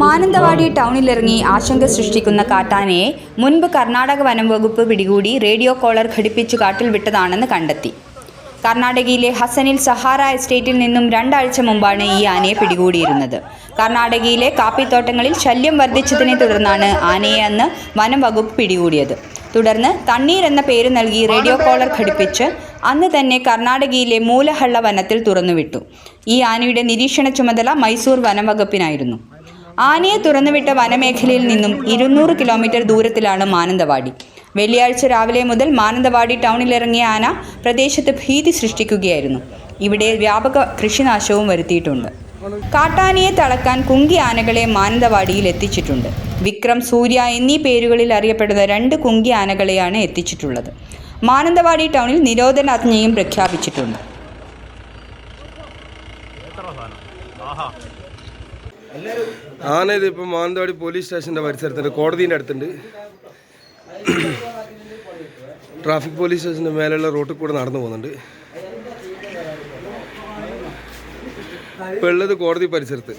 മാനന്തവാടി ടൗണിലിറങ്ങി ആശങ്ക സൃഷ്ടിക്കുന്ന കാട്ടാനയെ മുൻപ് കർണാടക വനം വകുപ്പ് പിടികൂടി റേഡിയോ കോളർ ഘടിപ്പിച്ചു കാട്ടിൽ വിട്ടതാണെന്ന് കണ്ടെത്തി. കർണാടകയിലെ ഹസനിൽ സഹാറ എസ്റ്റേറ്റിൽ നിന്നും 2 ആഴ്ച മുമ്പാണ് ഈ ആനയെ പിടികൂടിയിരുന്നത്. കർണാടകയിലെ കാപ്പിത്തോട്ടങ്ങളിൽ ശല്യം വർദ്ധിച്ചതിനെ തുടർന്നാണ് ആനയെ അന്ന് വനം വകുപ്പ് പിടികൂടിയത്. തുടർന്ന് തണ്ണീർ എന്ന പേര് നൽകി റേഡിയോ കോളർ ഘടിപ്പിച്ച് അന്ന് തന്നെ കർണാടകയിലെ മൂലഹള്ള വനത്തിൽ തുറന്നുവിട്ടു. ഈ ആനയുടെ നിരീക്ഷണ ചുമതല മൈസൂർ വനം വകുപ്പിനായിരുന്നു. ആനയെ തുറന്നുവിട്ട വനമേഖലയിൽ നിന്നും 200 കിലോമീറ്റർ ദൂരത്തിലാണ് മാനന്തവാടി. വെള്ളിയാഴ്ച രാവിലെ മുതൽ മാനന്തവാടി ടൗണിലിറങ്ങിയ ആന പ്രദേശത്ത് ഭീതി സൃഷ്ടിക്കുകയായിരുന്നു. ഇവിടെ വ്യാപക കൃഷിനാശവും വരുത്തിയിട്ടുണ്ട്. കാട്ടാനയെ തളക്കാൻ കുങ്കി ആനകളെ മാനന്തവാടിയിൽ എത്തിച്ചിട്ടുണ്ട്. വിക്രം, സൂര്യ എന്നീ പേരുകളിൽ അറിയപ്പെടുന്ന 2 കുങ്കി ആനകളെയാണ് എത്തിച്ചിട്ടുള്ളത്. മാനന്തവാടി ടൗണിൽ നിരോധനാജ്ഞയും പ്രഖ്യാപിച്ചിട്ടുണ്ട്. ആന ഇതിപ്പോൾ മാനന്തവാടി പോലീസ് സ്റ്റേഷൻ്റെ പരിസരത്തുണ്ട്, കോടതിൻ്റെ അടുത്തുണ്ട്. ട്രാഫിക് പോലീസ് സ്റ്റേഷൻ്റെ മേലെയുള്ള റോട്ടിൽ കൂടെ നടന്നു പോകുന്നുണ്ട്. ഇപ്പോൾ ഉള്ളത് കോടതി പരിസരത്ത്.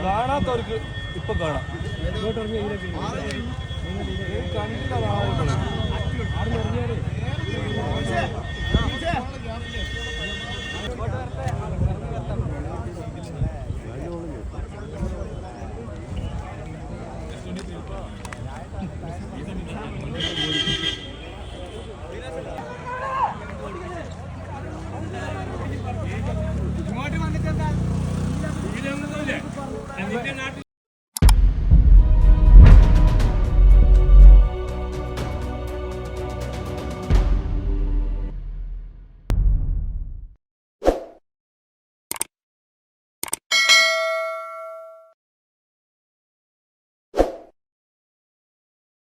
കാണാത്തവർക്ക് ഇപ്പൊ കാണാം.